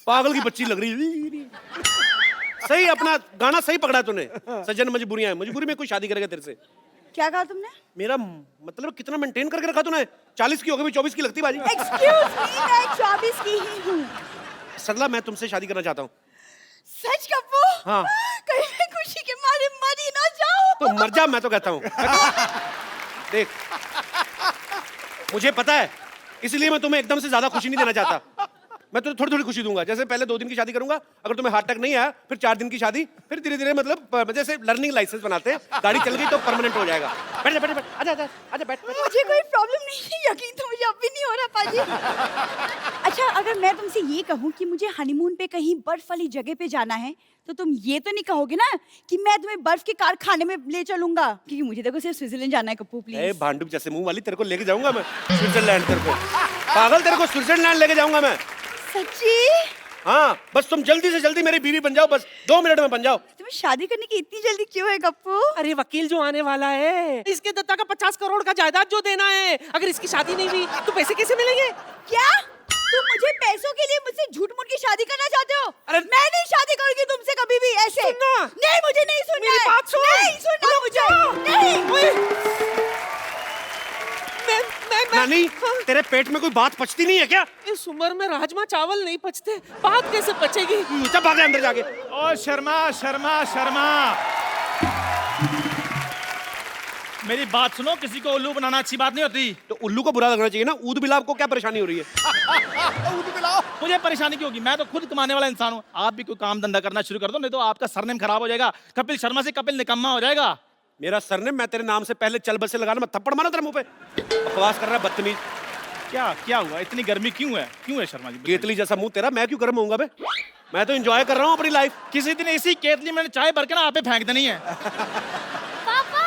पागल की बच्ची लग रही। सही अपना गाना सही पकड़ा तूने। सज्जन मजबूरियां हैं, मजबूरी में कोई शादी करेगा तेरे से। क्या कहा तुमने? मेरा मतलब कितना मेंटेन करके रखा तूने। 40 की हो गई, 24 की लगती बाजी। एक्सक्यूज मी, मैं 24 की ही हूँ। सरला मैं तुमसे शादी करना चाहता हूँ। सच कप्पू? हाँ। कहीं मैं खुशी के मारे मर ही ना जाऊँ। तो मर जा, मैं तो कहता हूँ। देख, मुझे पता है, इसलिए मैं तुम्हें एकदम से ज्यादा खुशी नहीं देना चाहता। मैं तुझे थोड़ी थोड़ी खुशी दूंगा। जैसे पहले 2 दिन की शादी करूंगा, अगर तुम्हें हार्ट अटैक नहीं आया, फिर 4 दिन की शादी, फिर धीरे धीरे मतलब जैसे लर्निंग लाइसेंस बनाते हैं, गाड़ी चल गई तो परमानेंट हो जाएगा। बैठ जा, बैठ जा, आजा आजा आजा, बैठ। मुझे कोई प्रॉब्लम नहीं है, यकीन तो मुझे अब भी नहीं हो रहा पाजी। अच्छा, अगर मैं तुमसे ये कहूँ कि मुझे हनीमून पे कहीं बर्फ वाली जगह पे जाना है, तो तुम ये तो नहीं कहोगे ना कि मैं तुम्हें बर्फ के कारखाने में ले चलूंगा? क्योंकि मुझे देखो सिर्फ स्विट्जरलैंड जाना है कप्पू, प्लीज। भांडुप जैसे मुंह वाली, तेरे को लेके जाऊंगा मैं स्विट्जरलैंड। तेरे को पागल, तेरे को स्विट्जरलैंड लेके जाऊंगा मैं। सच्ची? हाँ, बस तुम जल्दी से जल्दी मेरी बीवी बन जाओ, बस 2 मिनट में बन जाओ। तुम्हें शादी करने की इतनी जल्दी क्यों है कप्पू? अरे वकील जो आने वाला है, इसके दत्ता का 50 करोड़ का जायदाद जो देना है, अगर इसकी शादी नहीं हुई तो पैसे कैसे मिलेंगे? क्या तुम मुझे पैसों के लिए मुझसे झूठ मूठ की शादी करना चाहते हो? अरे मैं नहीं शादी करूंगी तुमसे कभी भी ऐसे। सुनना। नहीं, मुझे नहीं सुनना मेरी है। बात सुन। नहीं सुनना मुझे। नहीं। नानी, तेरे पेट में कोई बात पचती नहीं है क्या? इस उम्र में राजमा चावल नहीं पचते, बात कैसे पचेगी? चल भाग जा अंदर जाके। ओ शर्मा शर्मा शर्मा, मेरी बात सुनो, किसी को उल्लू बनाना अच्छी बात नहीं होती। तो उल्लू को बुरा लगना चाहिए ना। ऊद बिलाव को क्या परेशानी हो रही है? ऊद बिलाओ, मुझे परेशानी क्यों होगी? मैं तो खुद कमाने वाला इंसान हूँ। आप भी कोई काम धंधा करना शुरू कर दो, नहीं तो आपका सरनेम खराब हो जाएगा। कपिल शर्मा से कपिल निकम्मा हो जाएगा। मेरा सरनेम, मैं तेरे नाम से पहले चल बस से लगाना, मैं थप्पड़ मारा तेरे मुंह पे। बकवास कर रहा है बदतमीज। क्या क्या हुआ? इतनी गर्मी क्यों है? क्यों है शर्मा जी? केतली जैसा मुंह तेरा, मैं क्यों गर्म होऊंगा बे? मैं तो एंजॉय कर रहा हूँ अपनी लाइफ। किसी दिन इसी केतली में चाय भर के ना आप पे फेंक देनी है। पापा,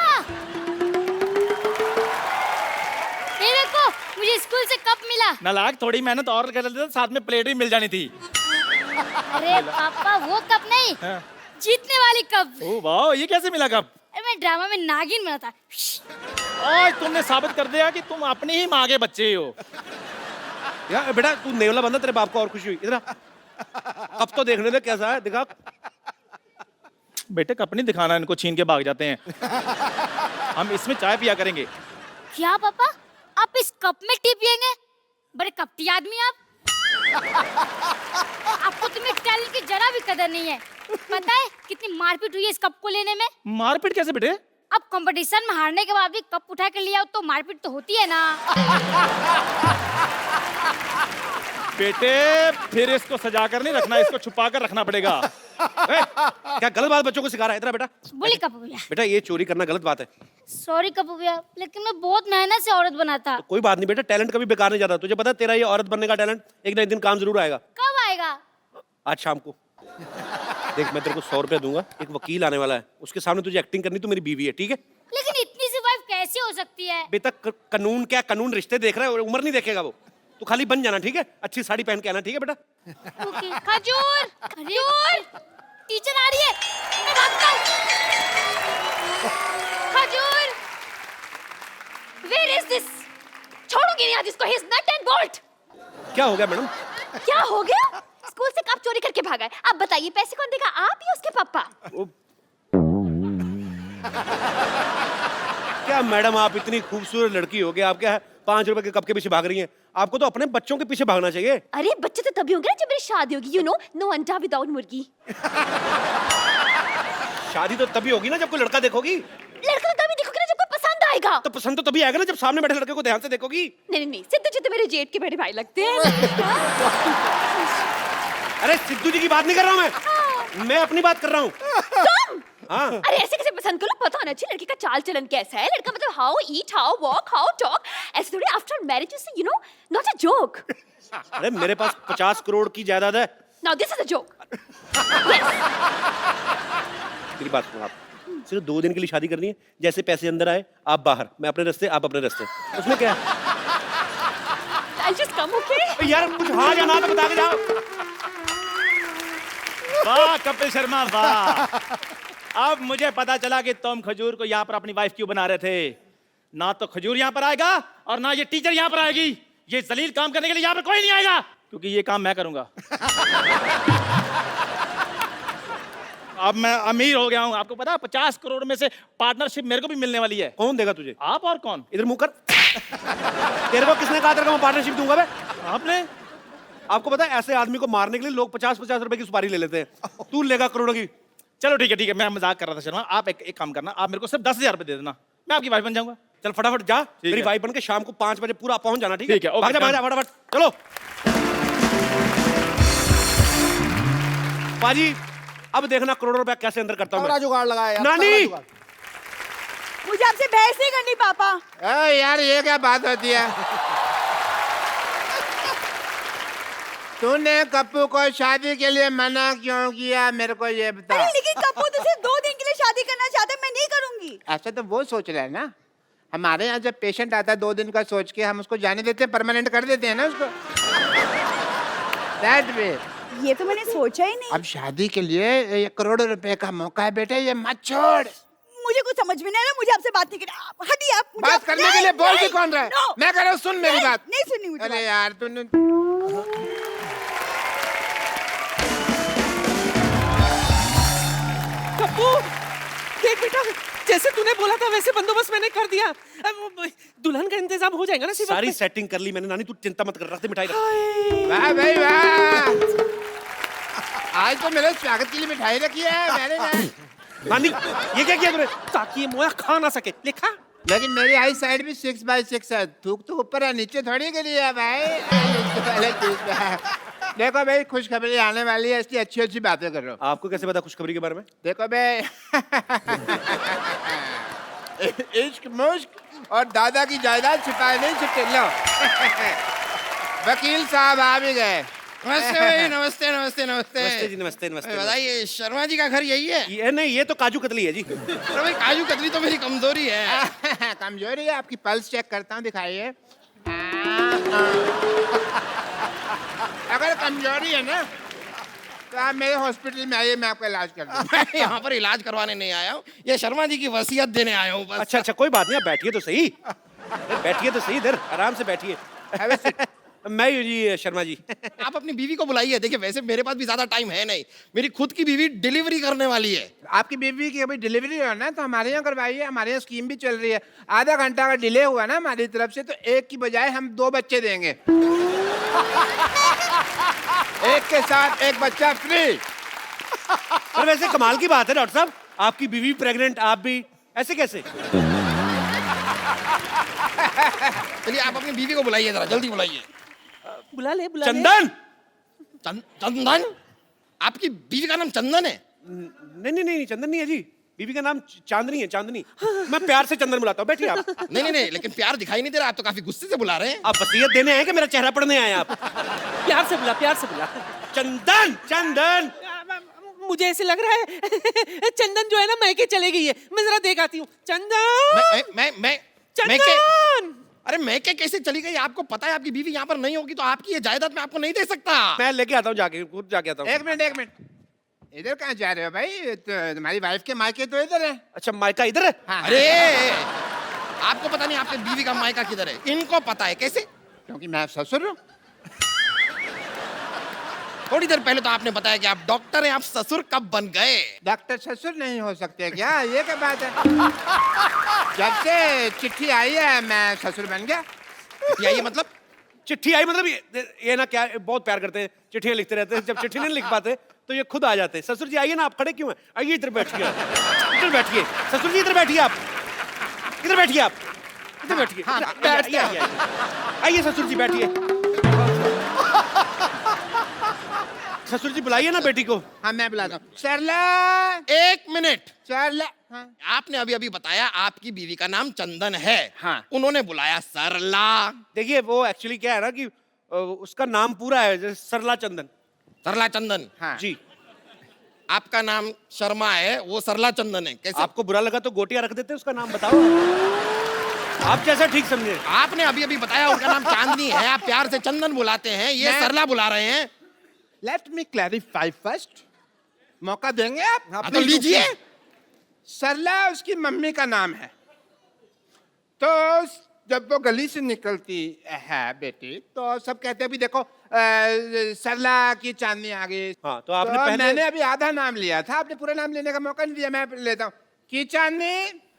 ये देखो मुझे स्कूल से कप मिला। नालायक, थोड़ी मेहनत और कर लेते तो साथ में प्लेट भी मिल जानी थी। अरे पापा, वो कप नहीं, हाँ। जीतने वाली कप। ओह वाह, ये कैसे मिला कप? अरे मैं ड्रामा में नागिन बना था। आज तुमने साबित कर दिया कि तुम अपनी ही माँ के बच्चे हो। यार बेटा, तू नेवला बंदा, तेरे बाप को और खुशी हुई। इधर आ। अब तो देखने दे कैसा है, दिखा। बेटे कप नहीं दिखाना, इनको छीन के भाग जाते हैं। हम इसमें चाय पिया करेंगे। क्या पापा, आप इस कप में टी पियेंगे? बड़े कपटी आदमी आप। आपको तुम्हें टैलेंट की जरा भी कदर नहीं है। पता है कितनी मारपीट हुई है इस कप को लेने में? मारपीट कैसे बेटे? अब कंपटीशन में हारने के बाद भी कप उठा कर लिया तो मारपीट तो होती है ना। बेटे फिर इसको सजा कर नहीं रखना, इसको छुपा कर रखना पड़ेगा। क्या गलत बात बच्चों को सिखा रहा है? इधर आ बेटा। बोली कप्पू भैया। बेटा, ये चोरी करना गलत बात है। सॉरी कप्पू भैया, लेकिन मैं बहुत मेहनत से औरत बना था। कोई बात नहीं बेटा, टैलेंट कभी बेकार नहीं जाता। तुझे पता है तेरा ये औरत बनने का टैलेंट एक ना एक दिन काम जरूर आएगा। कब आएगा? आज शाम को। देख, मैं तेरे को 100 रुपया दूंगा, एक वकील आने वाला है, उसके सामने तुझे एक्टिंग करनी, तो मेरी बीवी है, ठीक है? लेकिन इतनी सी वाइफ कैसे हो सकती है? बेटा कानून क्या, कानून रिश्ते देख रहा है, उम्र नहीं देखेगा वो। तू खाली बन जाना, ठीक है? अच्छी साड़ी पहन के आना, ठीक है बेटा? ओके। खजूर, खजूर, टीचर आ रही है, मैं भागता हूँ। खजूर, where is this? छोड़ूंगी नहीं आज इसको, he is nut and bolt। क्या हो गया मैडम? क्या हो गया? स्कूल से कप चोरी करके भागा है। अब बताइए पैसे कौन देगा, आप या उसके पापा? क्या मैडम, आप इतनी खूबसूरत लड़की हो गए, आप क्या 5 रुपए के कप के पीछे भाग रही हैं? आपको तो अपने बच्चों के पीछे भागना चाहिए। अरे बच्चे तो तभी होंगे ना जब मेरी शादी होगी, यू नो, नो अंडा विदाउट मुर्गी। शादी तो तभी होगी ना जब कोई लड़का देखोगी। लड़का तो तभी देखोगे ना जब कोई पसंद आएगा। तो पसंद तो तभी आएगा ना जब सामने बैठे लड़के को ध्यान से देखोगी। नहीं नहीं, सिद्धू जी तो मेरे जेठ के बड़े भाई लगते हैं। अरे सिद्धू जी की बात नहीं कर रहा हूँ मैं अपनी बात कर रहा हूँ। तुम? हाँ। अरे ऐसे कैसे पसंद करो? पता होना चाहिए लड़की का चाल चलन कैसा है। लड़का मतलब how eat, how walk, how talk, ऐसे थोड़ी after marriage is you know not a joke. अरे मेरे पास 50 करोड़ की जायदाद है। Now this is a joke. मेरी बात सुनो, आप सिर्फ 2 दिन के लिए शादी करनी है। जैसे पैसे अंदर आए आप बाहर, मैं अपने रास्ते, आप अपने रास्ते, उसमें क्या है? I just come, okay? यार कुछ हाँ या ना तो बता के जाओ। वाह कपिल शर्मा वाह। अब मुझे पता चला कि तुम खजूर को यहाँ पर अपनी वाइफ क्यों बना रहे थे। ना तो खजूर यहाँ पर आएगा और ना ये टीचर यहाँ पर आएगी। ये जलील काम करने के लिए यहाँ पर कोई नहीं आएगा। क्योंकि ये काम मैं करूंगा। अब मैं अमीर हो गया हूँ, आपको पता है 50 करोड़ में से पार्टनरशिप मेरे को भी मिलने वाली है। कौन देगा तुझे? आप और कौन? इधर मुंह कर। तेरे को किसने कहा तेरे को मैं पार्टनरशिप दूंगा बे? आपने? आपको पता है ऐसे आदमी को मारने के लिए लोग 50-50 रुपए की सुपारी ले लेते हैं, तू लेगा करोड़ों की। चलो ठीक है, मैं मजाक कर रहा था शर्मा। आप एक काम करना, आप मेरे को सिर्फ 10,000 रुपए दे देना, मैं आपकी वाइफ बन जाऊंगा। चल फटाफट जा, है। मेरी वाइफ बन के शाम को 5 बजे पूरा पहुंच जाना, ठीक है? ठीक है, ओके, भाग जा डन। फटाफट, चलो। पाजी अब देखना करोड़ों रुपया कैसे अंदर करता हूँ मैं। जुगाड़ लगाया यार, नानी! तगड़ा जुगाड़। मुझे आपसे बहस नहीं करनी पापा। यार ये क्या बात होती है? तूने कप्पू को शादी के लिए मना क्यों किया, मेरे को ये बता। अरे लेकिन कपूर तो सिर्फ 2 दिन के लिए शादी करना चाहता है, मैं नहीं करूंगी। ऐसा तो वो सोच रहा है ना। हमारे यहाँ जब पेशेंट आता है 2 दिन का सोच के हम उसको जाने देते हैं, परमानेंट कर देते हैं ना उसको। That way। ये तो मैंने सोचा ही नहीं। अब शादी के लिए 1 करोड़ रुपए का मौका है बेटे, ये मत छोड़। मुझे कुछ समझ में नहीं आ रहा, मुझे आपसे बात नहीं करनी। हटिए आप। मुझे बात करने के लिए बोल भी कौन रहा है? No, मैं कह रहा हूँ, सुन मेरी नहीं, बात। नहीं सुननी मुझे अरे बात। यार तूने कप्पू, देख बेटा, जैसे तूने बोला था वैसे बंदोबस्त मैंने कर दिया। अब वो दुल्हन का इंतजाम हो जाएगा ना सिर्फ। सारी सेटिंग कर ली मैंने नानी, तू चिंता मत कर, रखते मिठाई रख। वाह भाई वाह, आज तो मेरे स्वागत के लिए मिठाई रखी है मैंने ना। नानी ये क्या किया तूने? ताकि ये मोया खा ना सके। लिखा लेकिन मेरी आई साइड भी 6/6 है, थूक तो ऊपर है, नीचे थोड़ी के लिए है भाई। पहले देखो भाई, खुशखबरी आने वाली है, इसलिए अच्छी अच्छी बातें कर रहा हूँ। आपको कैसे पता खुशखबरी के बारे में? देखो भाई, इश्क मुश्क और दादा की जायदाद छिपाए नहीं छिपते। लो वकील साहब आ भी गए। नमस्ते भाई, नमस्ते नमस्ते नमस्ते। नमस्ते जी, नमस्ते नमस्ते। बताइए, शर्मा जी का घर यही है? ये नहीं, ये तो काजू कतली है जी। अरे भाई, काजू कतली तो मेरी कमजोरी है। कमजोरी है आपकी? पल्स चेक करता हूँ, दिखाइए। अगर कमजोरी है ना तो आप मेरे हॉस्पिटल में आइए, मैं आपका इलाज कर दूँ। मैं यहाँ पर इलाज करवाने नहीं आया हूँ, ये शर्मा जी की वसीयत देने आया हूँ बस। अच्छा कोई बात नहीं, आप बैठिए तो सही। बैठिए तो सही, इधर आराम से बैठिए। मैं हूँ जी शर्मा जी। आप अपनी बीवी को बुलाइए। देखिए, वैसे मेरे पास भी ज्यादा टाइम है नहीं, मेरी खुद की बीवी डिलीवरी करने वाली है। आपकी बीवी की अभी डिलीवरी हो ना, तो हमारे यहाँ करवाइए। हमारे यहाँ स्कीम भी चल रही है, आधा घंटा अगर डिले हुआ ना हमारी तरफ से तो 1 की बजाय हम 2 बच्चे देंगे। एक के साथ 1 बच्चा फ्री। पर वैसे कमाल की बात है डॉक्टर साहब, आपकी बीवी प्रेग्नेंट, आप भी, ऐसे कैसे? चलिए आप अपनी बीवी को बुलाइए, जरा जल्दी बुलाइए। बुला ले, बुला ले। चंदन! चंदन? आपकी बीवी का नाम चंदन है? नहीं, चंदन नहीं है जी, बीवी का नाम चांदनी है, चांदनी। मैं प्यार से चंदन बुलाता हूँ, बैठिए आप। नहीं, लेकिन प्यार दिखाई नहीं दे रहा, आप तो काफी गुस्से से बुला रहे हैं। आप वसीयत देने आए कि मेरा चेहरा पढ़ने आए आप? प्यार से बुला, प्यार से बुला। चंदन! चंदन! मुझे ऐसे लग रहा है चंदन जो है ना मैके चले गई है। मैं जरा देख आती हूँ। चंदन! मैं चंदन! अरे मैं कैसे चली गई? आपको पता है आपकी बीवी यहाँ पर नहीं होगी तो आपकी ये जायदाद मैं आपको नहीं दे सकता। मैं लेके आता हूँ, जाके खुद जाके आता हूँ। 1 मिनट, इधर कहाँ जा रहे हो भाई? तो तुम्हारी वाइफ के मायके तो इधर है। अच्छा मायका इधर है? हाँ, अरे आपको पता नहीं आपके बीवी का मायका किधर है? इनको पता है। कैसे? क्योंकि मैं ससुर हूँ। थोड़ी देर पहले तो आपने बताया कि आप डॉक्टर हैं, आप ससुर कब बन गए? डॉक्टर ससुर नहीं हो सकते क्या? ये क्या बात है? जब से चिट्ठी आई है मैं ससुर बन गया। या ये मतलब? चिट्ठी आई मतलब ये ना, क्या बहुत प्यार करते हैं, चिट्ठियां लिखते रहते हैं, जब चिट्ठी नहीं लिख पाते तो ये खुद आ जाते हैं। ससुर जी आइए ना, आप खड़े क्यों हैं? आइए इधर बैठिए, इधर बैठिए। ससुर जी इधर बैठिए, आप इधर बैठिए, आप इधर बैठिए। आइए ससुर जी बैठिए। ससुर जी बुलाइए ना बेटी को। हाँ मैं बुलाता हूँ। सरला, 1 मिनट। सरला। हाँ। आपने अभी बताया आपकी बीवी का नाम चंदन है। हाँ। उन्होंने बुलाया सरला। देखिए वो एक्चुअली क्या है ना कि उसका नाम पूरा है जैसे सरला चंदन। सरला चंदन? हाँ। जी। आपका नाम शर्मा है, वो सरला चंदन है। कैसे? आपको बुरा लगा तो गोटियां रख देते, उसका नाम बताओ आप जैसा ठीक समझे। आपने अभी बताया उनका नाम चांदनी है, आप प्यार से चंदन बुलाते हैं, ये मैं- सरला बुला रहे हैं। Let me clarify first. मौका देंगे आप? हाँ, तो लीजिए। सरला उसकी मम्मी का नाम है। तो जब वो गली से निकलती है बेटी तो सब कहते हैं भी देखो सरला की चांदनी आ गई। हाँ, तो आपने पहले- मैंने अभी आधा नाम लिया था, आपने पूरा नाम लेने का मौका नहीं दिया। मैं लेता हूँ की चांदनी,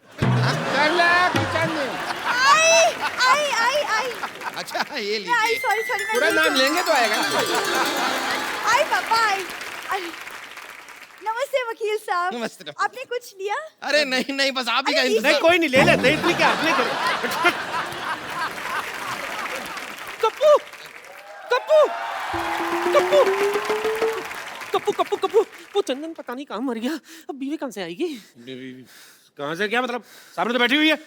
सरला की चांदनी। आई अच्छा ये आई लीजिए। सॉरी सॉरी पूरा नाम लेंगे तो आएगा। आई पापा आई। नमस्ते वकील साहब। नमस्ते। आपने कुछ लिया? अरे नहीं नहीं, बस आप ही का अरे, इंतजार। नहीं, कोई नहीं, ले लेते इतनी क्या आपने करे। कप्पू कप्पू कप्पू कप्पू कप्पू कप्पू वो चंदन पता नहीं कहाँ मर गया, अब बीवी कहाँ से आएगी? कहाँ से क्या मतलब? सामने तो बैठी हुई है।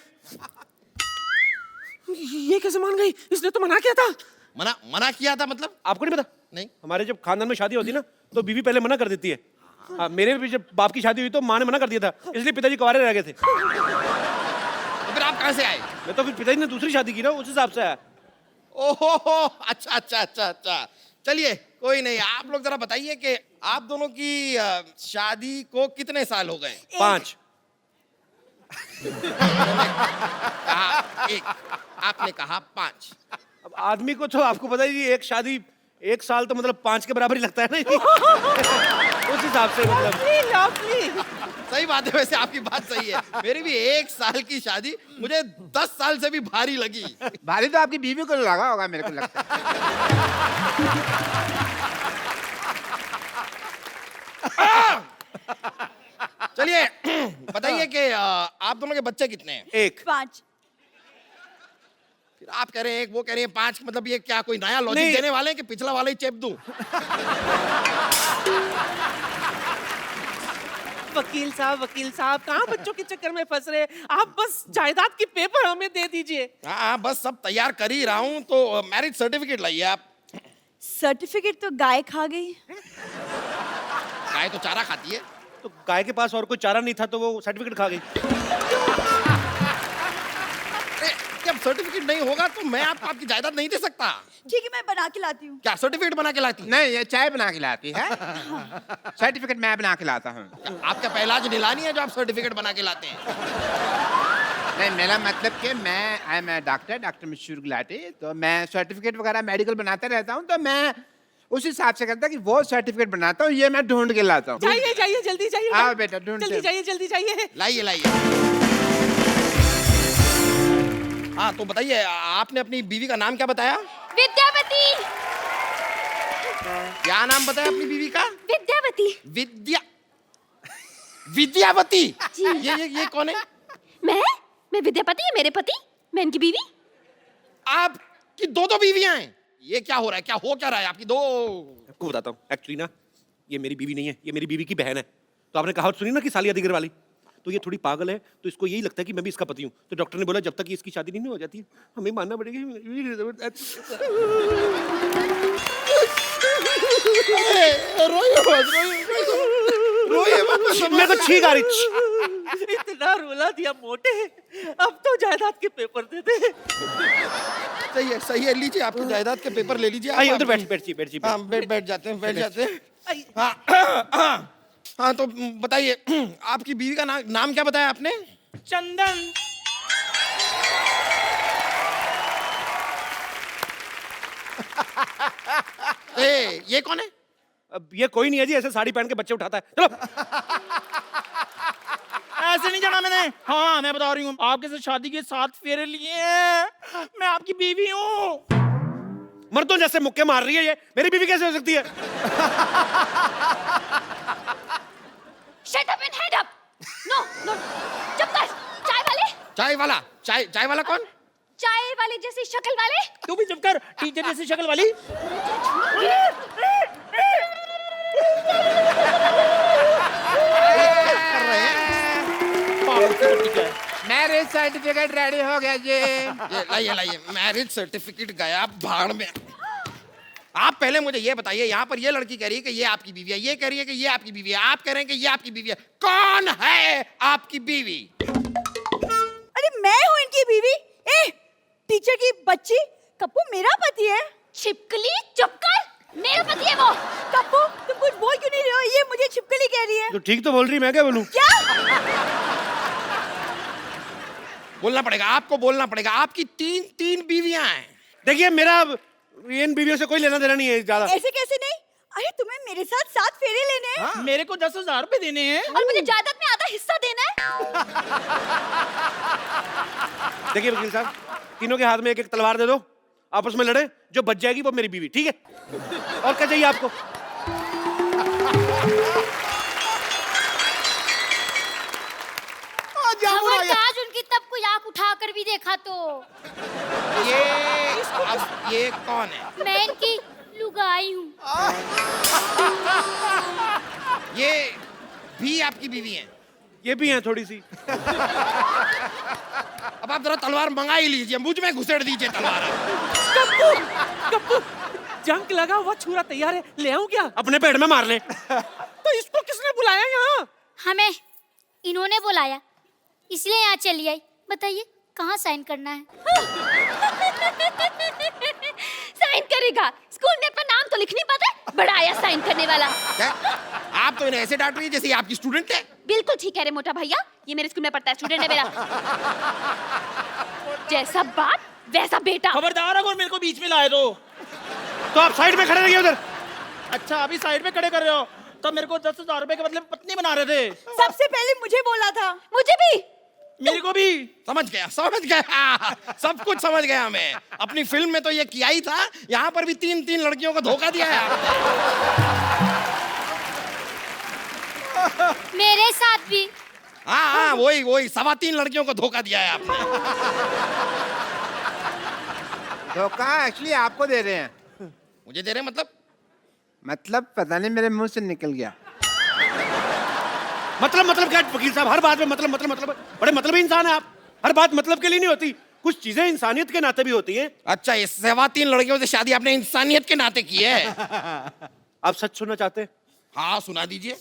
ये कैसे मान गई? इसने तो मना किया था। मना किया था मतलब? आपको नहीं पता? नहीं। हमारे जब खानदान में शादी होती है ना, तो बीवी पहले मना कर देती है। हाँ, मेरे भी जब बाप की शादी हुई तो माँ ने मना कर दिया था, इसलिए पिताजी कुंवारे रह गए थे। तो फिर आप कहाँ से आए? मैं तो फिर पिताजी ने दूसरी शादी की ना, उस हिसाब से आया। ओहो, अच्छा अच्छा अच्छा अच्छा। चलिए कोई नहीं, आप लोग जरा बताइए कि आप दोनों की शादी को कितने साल हो गए? 5। कहा 1, आपने कहा 5। अब आदमी को तो आपको पता ही, एक शादी 1 साल तो मतलब 5 के बराबर ही लगता है ना। उस हिसाब से मतलब। लवली। सही बात है, वैसे आपकी बात सही है। मेरी भी 1 साल की शादी मुझे 10 साल से भी भारी लगी। भारी तो आपकी बीवी को लगा होगा, मेरे को लगता है। चलिए बताइए कि आप दोनों के बच्चे कितने हैं? 1। 5। फिर आप कह रहे हैं 1, वो कह रहे हैं 5, मतलब ये क्या कोई नया लॉजिक नहीं। देने वाले हैं कि पिछला वाला ही चेप दूं? वकील साहब कहाँ बच्चों के चक्कर में फंस रहे? आप बस जायदाद की पेपर हमें दे दीजिए। हाँ बस सब तैयार कर ही रहा हूँ, तो मैरिज सर्टिफिकेट लाइए आप। सर्टिफिकेट तो गाय खा गई। गाय तो चारा खाती है। तो गाय के पास और कोई चारा नहीं था तो वो सर्टिफिकेट खा गई। अरे, जब सर्टिफिकेट नहीं होगा तो मैं आपकी जायदाद नहीं दे सकता। ठीक है, मैं बना के लाती हूँ। क्या सर्टिफिकेट बना के लाती? नहीं, ये चाय बना के लाती है। सर्टिफिकेट मैं बना के लाता हूँ। आपका पहला आज नीलानी है जो आप सर्टिफिकेट बना के लाते हैं? नहीं, मेरा मतलब कि आई एम डॉक्टर मशहूर गुलाटी, तो मैं सर्टिफिकेट वगैरह मेडिकल बनाता रहता हूँ, तो मैं उस हिसाब से करता कि वो सर्टिफिकेट बनाता हूँ, ये मैं ढूंढ के लाता हूँ। जाइए जल्दी जाइए। आओ बेटा, ढूंढते जल्दी जाइए। लाइए। हाँ तो बताइए, आपने अपनी बीवी का नाम क्या बताया? विद्यावती। क्या नाम बताया अपनी बीवी का? विद्यावती। विद्यावती। जी। ये कौन है? मैं विद्यापति है मेरे पति, मैं इनकी बीवी। आपकी 2 बीवियां हैं? ये क्या हो रहा है? क्या रहा है आपकी 2? आपको बताता हूँ, एक्चुअली ना ये मेरी बीवी नहीं है, ये मेरी बीवी की बहन है। तो आपने कहावत सुनी ना कि सालिया दिगर वाली, तो ये थोड़ी पागल है, तो इसको यही लगता है कि मैं भी इसका पति हूँ। तो डॉक्टर ने बोला जब तक इसकी शादी नहीं हो जाती हमें मानना पड़ेगा। मैं तो छींक आ रही। इतना रुला दिया मोटे, अब तो जायदाद के पेपर दे दे। सही है, लीजिए आपकी जायदाद के पेपर ले लीजिए। आइए उधर बैठिए। हाँ बैठ जाते हैं। हाँ तो बताइए, आपकी बीवी का नाम क्या बताया आपने? चंदन। ये कौन है? अब ये कोई नहीं है जी, ऐसे साड़ी पहन के बच्चे उठाता है। चलो। ऐसे नहीं जाना मैंने। हाँ मैं बता रही हूँ, आपके साथ शादी के 7 फेरे लिए हैं। मैं आपकी बीवी हूँ। मर्दों जैसे मुक्के मार रही है ये, मेरी बीवी कैसे हो सकती है? Shut up and head up. No, चुप कर। चाय वाला कौन? चाय वाले जैसी शक्ल वाले। तू भी चुप कर, टीचर जैसी शक्ल वाली। मैरिज सर्टिफिकेट रेडी हो गया जी। लाइए मैरिज सर्टिफिकेट गया भाड़ में। आप पहले मुझे ये बताइए, यहाँ पर ये लड़की कह रही है कि ये आपकी बीवी है, ये कह रही है कि ये आपकी बीवी है, आप कह रहे हैं कि ये आपकी बीवी है। कौन है आपकी बीवी? अरे मैं हूँ इनकी बीवी। टीचर की बच्ची, कप्पू मेरा पति है। छिपकली चुप कर, मेरा पति है वो। कप्पू तुम कुछ बोल क्यों नहीं रहे हो? ये मुझे छिपकली कह रही है। तो ठीक तो बोल रही, मैं क्या बोलूं? क्या? बोलना पड़ेगा, आपको बोलना पड़ेगा। आपकी तीन बीवियां हैं। देखिए मेरा इन बीवियों से कोई लेना देना नहीं है ज्यादा। ऐसे कैसे नहीं? अरे तुम्हें मेरे साथ 7 फेरे लेने हैं। मेरे को 10,000 रुपए देने हैं। और मुझे जायदाद में आधा हिस्सा देना है। देखिए वकील साहब, तीनों के हाथ में एक एक तलवार दे दो, आपस में लड़े, जो बच जाएगी वो मेरी बीवी, ठीक है? और क्या चाहिए आपको? खबरदार उनकी तब कोई आंख उठा कर भी देखा तो। ये अब ये कौन है? मैं इनकी लुगाई हूँ। ये भी आपकी बीवी है? ये भी हैं थोड़ी सी। अब आप जरा तलवार मंगा ही लीजिए, मुझ में घुसेड़ दीजिए तलवार। कप्पू जंग लगा हुआ छुरा तैयार है, ले आऊं क्या? अपने पेट में मार ले। तो इसको किसने बुलाया यहाँ? हमें इन्होंने बुलाया, इसलिए यहाँ चली आई। बताइए कहाँ साइन करना है? साइन करेगा? स्कूल में अपना नाम तो लिख नहीं पाता, बड़ा आया साइन करने वाला। क्या? आप तो इन्हें ऐसे डांट रही है जैसे ये आपकी स्टूडेंट है। बिल्कुल ठीक है रे मोटा भैया, ये मेरे स्कूल में पढ़ता है, स्टूडेंट है मेरा। जैसा बाप वैसा बेटा। खबरदार अगर मेरे को बीच में लाए तो आप साइड में खड़े रहिए उधर। अच्छा अभी साइड में खड़े कर रहे हो, तो मेरे को 10,000 रुपए के मतलब पत्नी बना रहे थे। सबसे पहले मुझे बोला था। मुझे भी। मेरे को भी। समझ गया सब कुछ समझ गया मैं। अपनी फिल्म में तो ये किया ही था, यहाँ पर भी 3-3 लड़कियों को धोखा दिया है आपने। मेरे साथ भी। हाँ वही 3.25 लड़कियों को धोखा दिया है आपने। धोखा एक्चुअली आपको दे रहे हैं। मुझे दे रहे हैं मतलब पता नहीं मेरे मुंह से निकल गया। मतलब क्या वकील साहब, हर बात में मतलब बड़े मतलबी इंसान है आप। हर बात मतलब के लिए नहीं होती, कुछ चीजें इंसानियत के नाते भी होती हैं। अच्छा, ये 3.25 लड़कियों से शादी आपने इंसानियत के नाते की है? आप सच सुनना चाहते हैं? हाँ सुना दीजिए।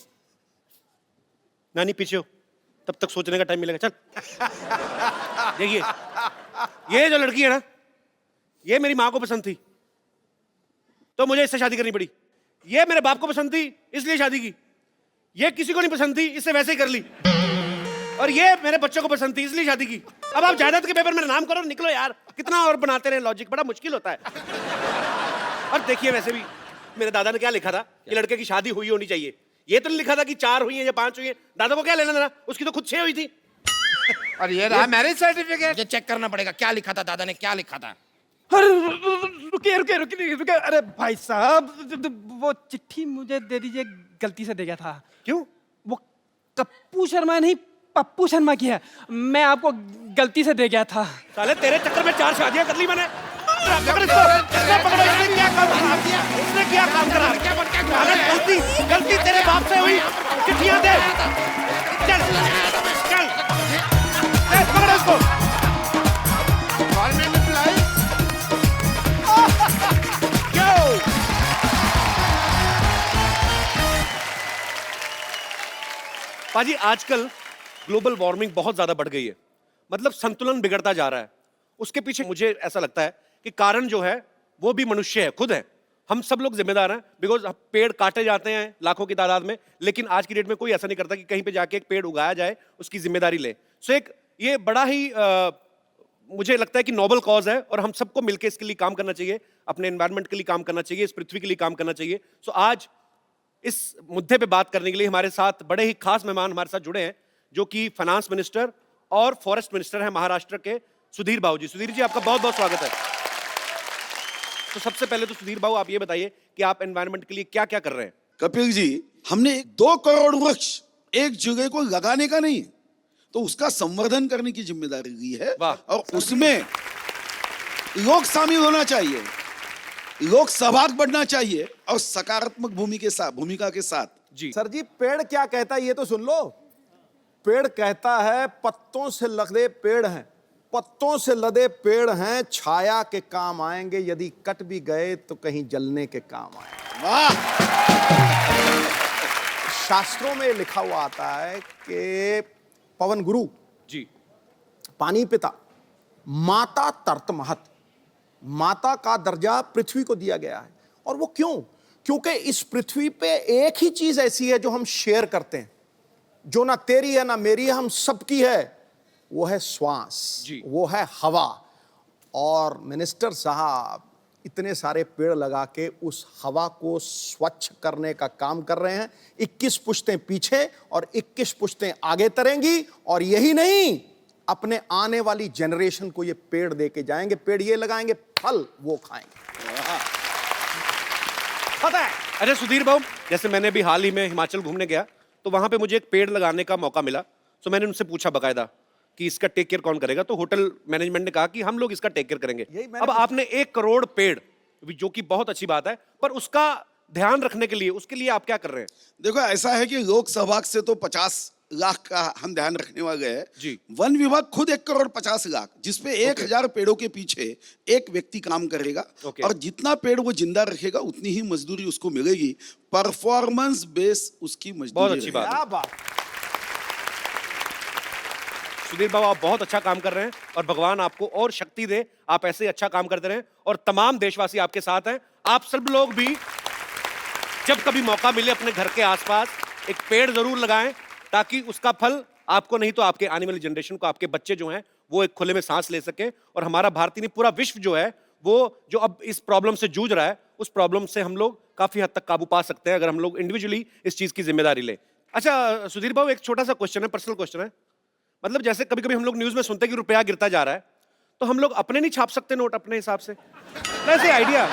नानी पीछे हो, तब तक सोचने का टाइम मिलेगा। चल देखिए, ये जो लड़की है ना, ये मेरी माँ को पसंद थी तो मुझे इससे शादी करनी पड़ी। ये मेरे बाप को पसंद थी इसलिए शादी की। ये किसी को नहीं पसंद थी, इससे वैसे ही कर ली। और ये मेरे बच्चों को पसंद थी इसलिए शादी की। अब आप जायदाद के पेपर में नाम करो, निकलो यार। कितना और बनाते रहे लॉजिक, बड़ा मुश्किल होता है। और देखिए वैसे भी मेरे दादा ने क्या लिखा था कि लड़के की शादी हुई होनी चाहिए। ये तो नहीं लिखा था कि 4 हुई है या 5 हुई है। दादा को क्या लेना देना, उसकी तो खुद 6 हुई थी। और ये रहा मैरिज सर्टिफिकेट। ये चेक करना पड़ेगा, क्या लिखा था दादा ने, क्या लिखा था? अरे रुकिए अरे भाई साहब, वो चिट्ठी मुझे दे दीजिए, गलती से दे गया था। क्यों? वो कप्पू शर्मा नहीं, पप्पू शर्मा की है। मैं आपको गलती से दे गया था। साले तेरे चक्कर में 4 शादियां कर ली मैंने। पकड़ो इसको, पकड़ो। इसने क्या काम करा? इसने क्या काम करा? गलती तेरे बाप से हुई। चिट्ठियां दे। चल पकड़ो इसको। पाजी, आजकल ग्लोबल वार्मिंग बहुत ज्यादा बढ़ गई है। मतलब संतुलन बिगड़ता जा रहा है। उसके पीछे मुझे ऐसा लगता है कि कारण जो है वो भी मनुष्य है, खुद है। हम सब लोग जिम्मेदार हैं। बिकॉज पेड़ काटे जाते हैं लाखों की तादाद में, लेकिन आज की डेट में कोई ऐसा नहीं करता कि कहीं पे जाके एक पेड़ उगाया जाए, उसकी जिम्मेदारी ले। सो एक ये बड़ा ही मुझे लगता है कि नोबल कॉज है और हम सबको मिलकर इसके लिए काम करना चाहिए। अपने एनवायरनमेंट के लिए काम करना चाहिए, इस पृथ्वी के लिए काम करना चाहिए। सो आज इस मुद्दे पे बात करने के लिए हमारे साथ बड़े ही खास मेहमान हमारे साथ जुड़े हैं, जो कि फाइनेंस मिनिस्टर और फॉरेस्ट मिनिस्टर हैं महाराष्ट्र के, सुधीर बाबू जी। सुधीर जी, आपका बहुत बहुत स्वागत है। तो सबसे पहले तो सुधीर बाबू, आप ये बताइए कि आप एनवायरनमेंट के लिए क्या क्या कर रहे हैं? कपिल जी, हमने 2 करोड़ वृक्ष एक जगह को लगाने का नहीं, तो उसका संवर्धन करने की जिम्मेदारी ली है। और उसमें लोग शामिल होना चाहिए, लोग सहभाग बढ़ना चाहिए और सकारात्मक भूमिका के साथ। जी सर जी, पेड़ क्या कहता है ये तो सुन लो। पेड़ कहता है पत्तों से लदे पेड़ हैं, पत्तों से लदे पेड़ हैं, छाया के काम आएंगे, यदि कट भी गए तो कहीं जलने के काम आएंगे। वाह! शास्त्रों में लिखा हुआ आता है कि पवन गुरु जी, पानी पिता, माता तर्त महत, माता का दर्जा पृथ्वी को दिया गया है। और वो क्यों? क्योंकि इस पृथ्वी पे एक ही चीज ऐसी है जो हम शेयर करते हैं, जो ना तेरी है ना मेरी है, हम सबकी है। वो है श्वास, वो है हवा। और मिनिस्टर साहब, इतने सारे पेड़ लगा के उस हवा को स्वच्छ करने का काम कर रहे हैं। 21 पुश्तें पीछे और 21 पुश्तें आगे तरेंगी, और यही नहीं, अपने आने वाली जनरेशन को ये पेड़ दे के जाएंगे। पेड़ ये लगाएंगे, फल वो खाएंगे। पता है, अरे सुधीर बाबू, जैसे मैंने भी हाल ही में हिमाचल घूमने गया तो वहां पे मुझे एक पेड़ लगाने का मौका मिला। तो मैंने उनसे पूछा बकायदा कि इसका टेक केयर कौन करेगा, तो होटल मैनेजमेंट ने कहा कि हम लोग इसका टेक केयर करेंगे। अब आपने 1 करोड़ पेड़, जो कि बहुत अच्छी बात है, पर उसका ध्यान रखने के लिए, उसके लिए आप क्या कर रहे हैं? देखो, ऐसा है कि लोकसभा से तो 50 लाख का हम ध्यान रखने वाले हैं जी। वन विभाग खुद 1 करोड़ 50 लाख, जिसपे 1000 पेड़ों के पीछे एक व्यक्ति काम करेगा। और जितना पेड़ वो जिंदा रखेगा उतनी ही मजदूरी उसको मिलेगी। परफॉर्मेंस बेस उसकी मजदूरी। बहुत अच्छी बात है। सुधीर बाबू, आप बहुत अच्छा काम कर रहे हैं और भगवान आपको और शक्ति दे, आप ऐसे अच्छा काम करते रहें और तमाम देशवासी आपके साथ हैं। आप सब लोग भी जब कभी मौका मिले अपने घर के आसपास एक पेड़ जरूर लगाएं, ताकि उसका फल आपको नहीं तो आपके आने वाली जनरेशन को, आपके बच्चे जो हैं वो एक खुले में सांस ले सके। और हमारा भारतीय नहीं, पूरा विश्व जो है वो जो अब इस प्रॉब्लम से जूझ रहा है, उस प्रॉब्लम से हम लोग काफी हद तक काबू पा सकते हैं अगर हम लोग इंडिविजुअली इस चीज की जिम्मेदारी लें। अच्छा सुधीर बाबू, एक छोटा सा क्वेश्चन है, पर्सनल क्वेश्चन है। मतलब जैसे कभी कभी हम लोग न्यूज में सुनते हैं कि रुपया गिरता जा रहा है, तो हम लोग अपने नहीं छाप सकते नोट अपने हिसाब से? कैसे आइडिया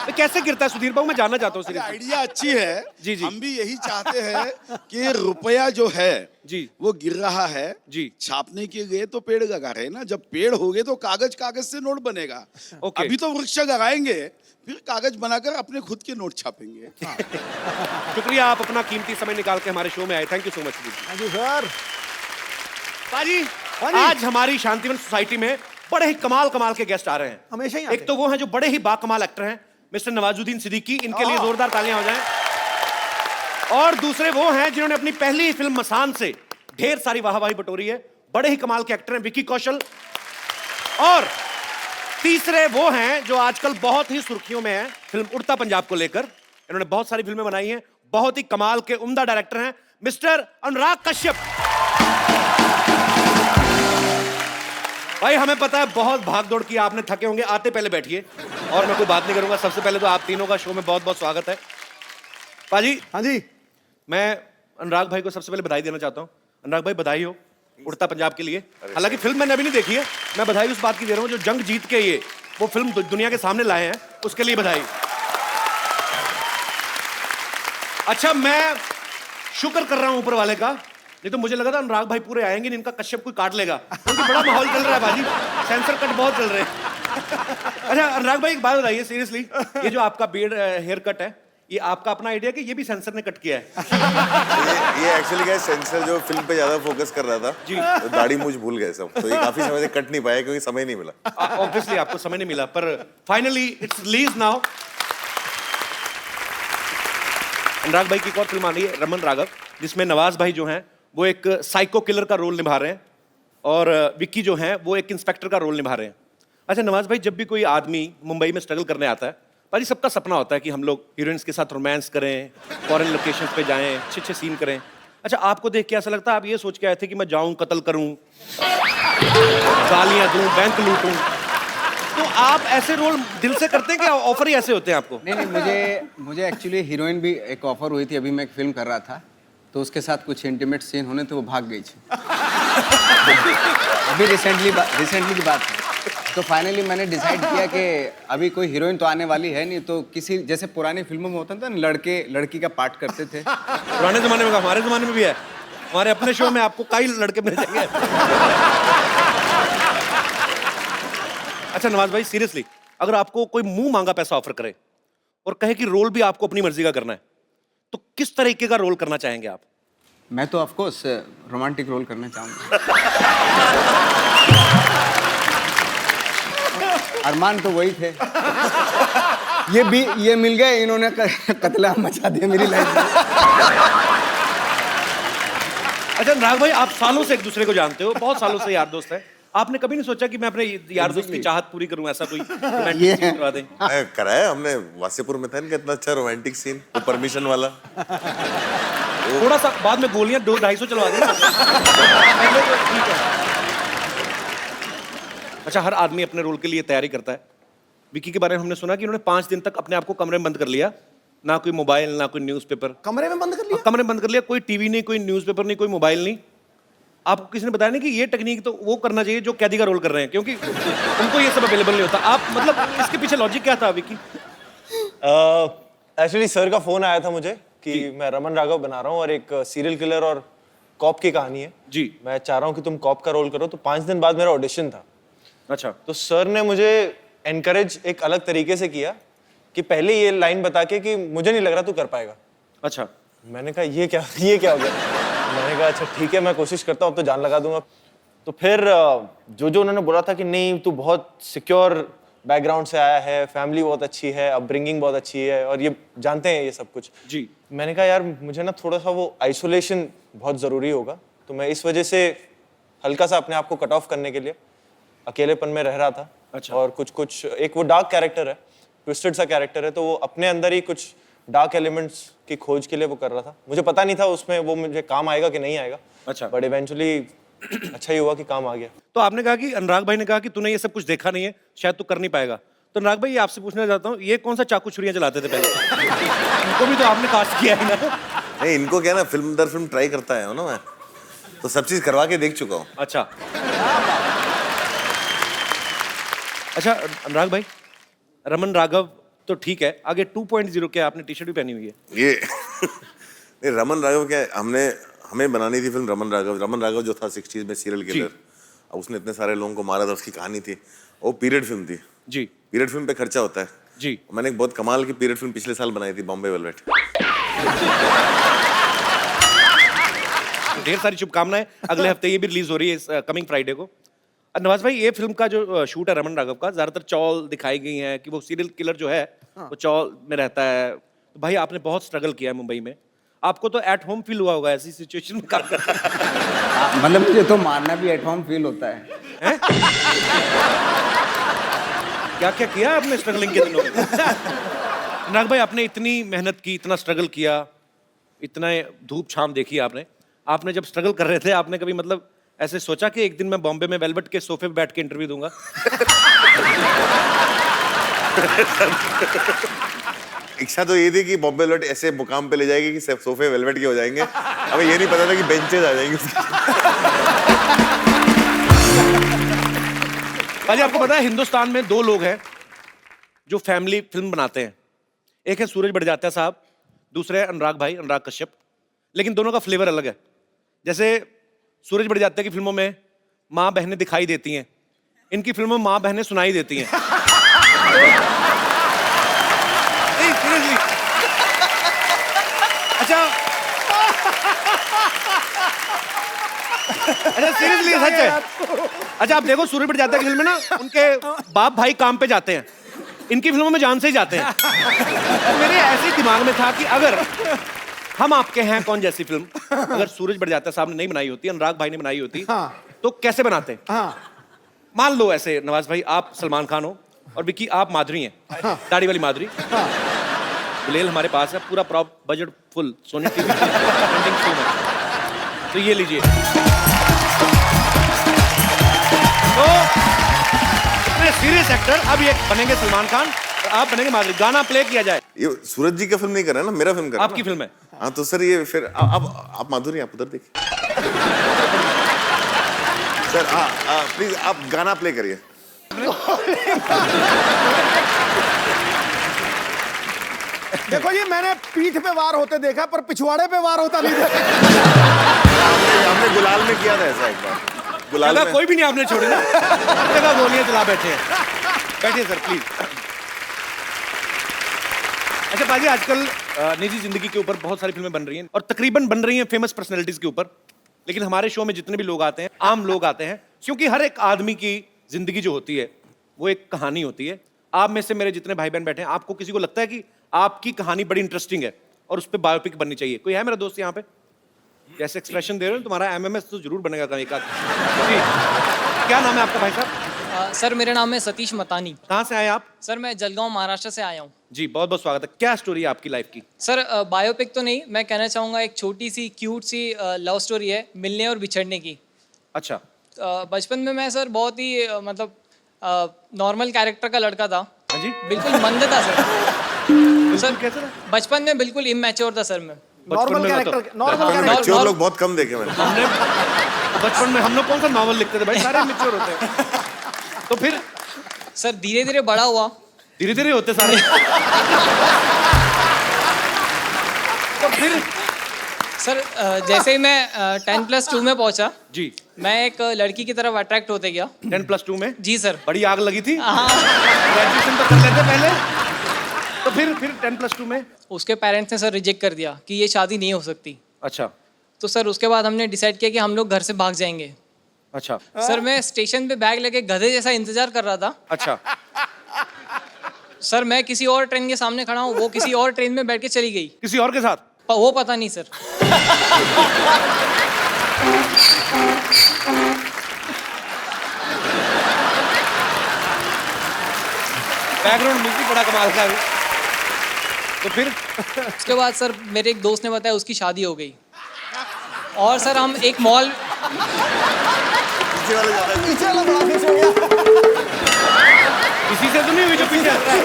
कैसे गिरता है सुधीर बाबू, मैं जानना चाहता हूँ। आइडिया अच्छी है जी जी। हम भी यही चाहते हैं कि रुपया जो है जी वो गिर रहा है जी, छापने के लिए तो पेड़ लगा रहे हैं ना। जब पेड़ हो गए तो कागज कागज से नोट बनेगा। अभी तो वृक्ष लगाएंगे, फिर कागज बनाकर अपने खुद के नोट छापेंगे। शुक्रिया, आप अपना कीमती समय निकाल के हमारे शो में आए। Thank you so much. Thank you sir. पाजी, आज हमारी शांतिवन सोसाइटी में बड़े ही कमाल कमाल के गेस्ट आ रहे हैं। हमेशा ही आते एक तो वो हैं जो बड़े ही बाकमाल एक्टर हैं, मिस्टर नवाजुद्दीन सिद्दीकी, इनके लिए जोरदार तालियां हो जाएं। और दूसरे वो हैं जिन्होंने अपनी पहली फिल्म मसान से ढेर सारी वाहवाही बटोरी है, बड़े ही कमाल के एक्टर हैं, विकी कौशल। और तीसरे वो हैं जो आजकल बहुत ही सुर्खियों में हैं फिल्म उड़ता पंजाब को लेकर। इन्होंने बहुत सारी फिल्में बनाई हैं, बहुत ही कमाल के उम्दा डायरेक्टर हैं, मिस्टर अनुराग कश्यप। भाई हमें पता है बहुत भाग दौड़ की, आपने थके होंगे, आते पहले बैठिए और मैं कोई बात नहीं करूंगा। सबसे पहले तो आप तीनों का शो में बहुत बहुत स्वागत है। पाजी। हाँ जी। मैं अनुराग भाई को सबसे पहले बधाई देना चाहता हूँ। अनुराग भाई, बधाई हो उड़ता पंजाब के लिए। हालांकि फिल्म मैंने अभी नहीं देखी है, मैं बधाई उस बात की दे रहा हूँ जो जंग जीत के ये वो फिल्म दुनिया के सामने लाए हैं, उसके लिए बधाई। अच्छा, मैं शुक्र कर रहा हूं ऊपर वाले का, नहीं तो मुझे लगा था अनुराग भाई पूरे आएंगे, इनका कश्यप कोई काट लेगा, क्योंकि बड़ा माहौल चल रहा है बाजी, सेंसर कट बहुत चल रहे हैं। अच्छा अनुराग भाई, एक बात बताइए सीरियसली, ये जो आपका बियर्ड हेयर कट है, ये आपका अपना आइडिया कि ये भी सेंसर ने कट किया है? ये एक्चुअली क्या है, सेंसर जो फिल्म पे ज्यादा फोकस कर रहा था जी, तो दाढ़ी मूंछ भूल गए सब, तो ये काफी समय से कट नहीं पाया क्योंकि समय नहीं मिला। ऑब्वियसली आपको समय नहीं मिला, पर फाइनली इट्स रिलीज नाउ। अनुराग भाई की एक और फिल्म आ रही है रमन राघव, जिसमें नवाज भाई जो हैं वो एक साइको किलर का रोल निभा रहे हैं और विक्की जो हैं वो एक इंस्पेक्टर का रोल निभा रहे हैं। अच्छा नवाज भाई, जब भी कोई आदमी मुंबई में स्ट्रगल करने आता है, भाई सबका सपना होता है कि हम लोग हीरोइंस के साथ रोमांस करें, फॉरेन लोकेशंस पे जाएं, अच्छे अच्छे सीन करें। अच्छा आपको देख के ऐसा लगता है आप ये सोच के आए थे कि मैं जाऊं, कत्ल करूं, गालियां दूं, बैंक लूटूं, तो आप ऐसे रोल दिल से करते हैं कि ऑफर ही ऐसे होते हैं आपको? नहीं, मुझे एक्चुअली हीरोइन भी एक ऑफर हुई थी, अभी मैं एक फिल्म कर रहा था तो उसके साथ कुछ इंटीमेट सीन होने थे, वो भाग गई थी। अभी रिसेंटली की बात है। तो फाइनली मैंने डिसाइड किया कि अभी कोई हीरोइन तो आने वाली है नहीं, तो किसी जैसे पुरानी फिल्मों में होता था ना, लड़के लड़की का पार्ट करते थे। पुराने जमाने में, हमारे जमाने में भी है, हमारे अपने शो में आपको कई लड़के मिल जाएंगे। अच्छा नवाज भाई, सीरियसली अगर आपको कोई मुंह मांगा पैसा ऑफर करे और कहे कि रोल भी आपको अपनी मर्जी का करना है, तो किस तरीके का रोल करना चाहेंगे आप? मैं तो ऑफ कोर्स रोमांटिक रोल करना चाहूंगा। अरमान तो वही थे, ये मिल गए, इन्होंने कत्लेआम मचा दिया मेरी लाइफ में। अच्छा अनुराग भाई, आप सालों से एक दूसरे को जानते हो, बहुत सालों से यार दोस्त है, आपने कभी नहीं सोचा कि मैं अपने यार दोस्त की चाहत पूरी करूं, ऐसा कोई रोमांटिक सीन करवा दें? कराया हमने, वासेपुर में था इनका इतना अच्छा रोमांटिक सीन, वो परमिशन वाला। थोड़ा सा बाद में गोलियां 200-250 चलवा दें। ठीक है। अच्छा हर आदमी अपने रोल के लिए तैयारी करता है, विकी के बारे में हमने सुना कि इन्होंने 5 दिन तक अपने आप को कमरे में बंद कर लिया, ना कोई मोबाइल ना कोई न्यूज़पेपर। कमरे में बंद कर लिया? कमरे में बंद कर लिया, कोई टीवी नहीं, कोई न्यूज़पेपर नहीं, कोई मोबाइल नहीं। आपको किसी ने बताया नहीं कि ये टेक्निक तो वो करना चाहिए जो कैदी का रोल कर रहे हैं, क्योंकि उनको ये सब अवेलेबल नहीं होता। आप मतलब इसके पीछे लॉजिक क्या था विकी? एक्चुअली सर का फोन आया था मुझे कि मैं रमन राघव बना रहा हूँ और एक सीरियल किलर और कॉप की कहानी है जी, मैं चाह रहा हूँ कि तुम कॉप का रोल करो। तो 5 दिन बाद मेरा ऑडिशन था। अच्छा। तो सर ने मुझे एनकरेज एक अलग तरीके से किया कि पहले ये लाइन बता के कि मुझे नहीं लग रहा तू कर पाएगा। अच्छा। मैंने कहा ये क्या हो गया? मैंने कहा अच्छा ठीक है मैं कोशिश करता हूँ, अब तो जान लगा दूंगा। तो फिर जो उन्होंने बोला था कि नहीं तू बहुत सिक्योर बैकग्राउंड से आया है, फैमिली बहुत अच्छी है, अपब्रिंगिंग बहुत अच्छी है और ये जानते हैं ये सब कुछ जी। मैंने कहा यार मुझे ना थोड़ा सा वो आइसोलेशन बहुत ज़रूरी होगा, तो मैं इस वजह से हल्का सा अपने आप को कट ऑफ करने के लिए अकेलेपन में रह रहा था। अच्छा। और कुछ एक वो डार्क कैरेक्टर है, ट्विस्टेड सा कैरेक्टर है, तो वो अपने अंदर ही कुछ डार्क एलिमेंट्स की खोज के लिए वो कर रहा था। मुझे पता नहीं था उसमें वो मुझे काम आएगा कि नहीं आएगा। अच्छा। बट इवेंचुअली अच्छा ही हुआ कि काम आ गया। तो आपने कहा कि अनुराग भाई ने कहा कि तूने ये सब कुछ देखा नहीं है, शायद तू कर नहीं पाएगा। तो अनुराग भाई आपसे पूछना चाहता हूँ, ये कौन सा चाकू छुरियां चलाते थे पहले? इनको भी तो आपने कास्ट किया है ना? नहीं, इनको क्या ना फिल्म दर फिल्म ट्राई करता है ना, मैं तो सब चीज करवा के देख चुका हूँ। अच्छा। अच्छा अनुराग भाई, रमन राघव तो ठीक है, आगे 2.0 के आपने टी शर्ट भी पहनी हुई है ये नहीं, रमन राघव क्या है, हमें बनानी थी फिल्म रमन राघव जो था 60s में सीरियल किलर। अब उसने इतने सारे लोगों को मारा था, उसकी कहानी थी, वो पीरियड फिल्म थी जी। पीरियड फिल्म पे खर्चा होता है जी। मैंने एक बहुत कमाल की पीरियड फिल्म पिछले साल बनाई थी, बॉम्बे वेलवेट। ढेर सारी शुभकामनाएं, अगले हफ्ते ये भी रिलीज हो रही है कमिंग फ्राइडे को। नवाज भाई, ये फिल्म का जो शूट है रमन राघव का, ज्यादातर चौल दिखाई गई है कि वो सीरियल किलर जो है वो चौल में रहता है। तो भाई आपने बहुत स्ट्रगल किया है मुंबई में, आपको तो एट होम फील हुआ होगा ऐसी सिचुएशन में काम करना। मतलब मुझे तो मारना भी एट होम फील होता है। क्या क्या किया आपने स्ट्रगलिंग के दिनों में? अनुराग भाई आपने इतनी मेहनत की, इतना स्ट्रगल किया, इतना धूप छाम देखी आपने जब स्ट्रगल कर रहे थे, आपने कभी मतलब ऐसे सोचा कि एक दिन मैं बॉम्बे में वेलवेट के सोफे पे बैठ के इंटरव्यू दूंगा? इच्छा तो ये थी कि बॉम्बे वेलवेट ऐसे मुकाम पे ले जाएगी कि सिर्फ सोफे वेलवेट के हो जाएंगे। हमें ये नहीं पता था कि बेंचेस आ जाएंगे उसकी। भाई आपको पता है हिंदुस्तान में 2 लोग हैं जो फैमिली फिल्म बनाते हैं, एक है सूरज बड़जात्या साहब, दूसरे है अनुराग भाई, अनुराग कश्यप। लेकिन दोनों का फ्लेवर अलग है। जैसे सूरज बड़जात्या की फिल्मों में माँ बहनें दिखाई देती हैं, इनकी फिल्मों में माँ बहनें सुनाई देती हैं। नहीं सीरियसली। अच्छा सीरियसली सच है। अच्छा आप देखो सूरज बड़जात्या की फिल्म में ना उनके बाप भाई काम पे जाते हैं, इनकी फिल्मों में जान से ही जाते हैं। तो मेरे ऐसे दिमाग में था कि अगर हम आपके हैं कौन जैसी फिल्म अगर सूरज बड़जात्या साहब ने नहीं बनाई होती, अनुराग भाई ने बनाई होती, तो कैसे बनाते? मान लो ऐसे नवाज भाई आप सलमान खान हो और विकी आप माधुरी हैं, दाढ़ी वाली माधुरी। गुलेल हमारे पास है, पूरा prop budget full, Sony TV trending show में। तो ये लीजिए, तो इतने सीरियस एक्टर अब ये बनेंगे सलमान खान और आप बनेंगे माधुरी। गाना प्ले किया जाए। ये सूरज जी का फिल्म नहीं कर रहा है ना, मेरा फिल्म कर रहा है। आपकी फिल्म है। हाँ तो सर ये फिर आप माधुरी आप उधर देखिए। सर प्लीज आप गाना प्ले करिए। देखो जी, मैंने पीठ पे वार होते देखा पर पिछवाड़े पे वार होता नहीं देखा। हमने गुलाल में किया था ऐसा एक बार। गुलाल में कोई भी नहीं आपने छोड़े ना, हर जगह गोलियां चला बैठे हैं। बैठिए सर प्लीज। अच्छा बाजी, आजकल निजी जिंदगी के ऊपर बहुत सारी फिल्में बन रही हैं और तकरीबन बन रही हैं फेमस पर्सनैलिटीज के ऊपर। लेकिन हमारे शो में जितने भी लोग आते हैं, आम लोग आते हैं, क्योंकि हर एक आदमी की जिंदगी जो होती है वो एक कहानी होती है। आप में से मेरे जितने भाई बहन बैठे हैं, आपको किसी को लगता है कि आपकी कहानी बड़ी इंटरेस्टिंग है और उस पर बायोपिक बननी चाहिए? कोई है मेरा दोस्त यहाँ पे? जैसे एक्सप्रेशन दे रहे हो, तुम्हारा एमएमएस तो जरूर बनेगा कहीं का। क्या नाम है आपका भाई साहब? सर मेरा नाम है सतीश मतानी। कहाँ से आए आप? सर मैं जलगांव महाराष्ट्र से आया हूँ। जी बहुत बहुत स्वागत है। क्या स्टोरी है आपकी लाइफ की? सर बायोपिक तो नहीं, मैं कहना चाहूँगा एक छोटी सी क्यूट सी लव स्टोरी है, मिलने और बिछड़ने की। अच्छा। बचपन में मैं सर बहुत ही मतलब नॉर्मल कैरेक्टर का लड़का था। हाँ जी बिल्कुल मंद था सर। सर कैसे था? बचपन में बिल्कुल इमेच्योर था सर मैं। बचपन में तो मैच्योर लोग बहुत कम देखे मैंने। हमने बचपन में हम लोग कौन सा नॉवल लिखते थे भाई, सारे मैच्योर होते हैं। तो फिर सर धीरे धीरे बड़ा हुआ। धीरे धीरे होते सारे। तो फिर सर जैसे ही मैं 10+2 में पहुंचा जी, मैं एक लड़की की तरफ अट्रैक्ट होते गया। 10+2 में? जी सर। बड़ी आग लगी थी। हाँ। ग्रेजुएशन तो कर लेते पहले। तो फिर 10+2 में उसके पेरेंट्स ने सर रिजेक्ट कर दिया कि ये शादी नहीं हो सकती। अच्छा। तो सर उसके बाद हमने डिसाइड किया कि हम लोग घर से भाग जाएंगे। अच्छा। सर मैं स्टेशन पे बैग लेके गधे जैसा इंतजार कर रहा था। अच्छा। सर मैं किसी और ट्रेन के सामने खड़ा हूँ, वो किसी और ट्रेन में बैठ के चली गई। किसी और के साथ? वो पता नहीं सर। बैकग्राउंड म्यूजिक बड़ा कमाल का है। तो फिर उसके बाद सर मेरे एक दोस्त ने बताया उसकी शादी हो गई। और सर हम एक मॉल इसी से तो नहीं हुई जो पीछे हंस रहा है?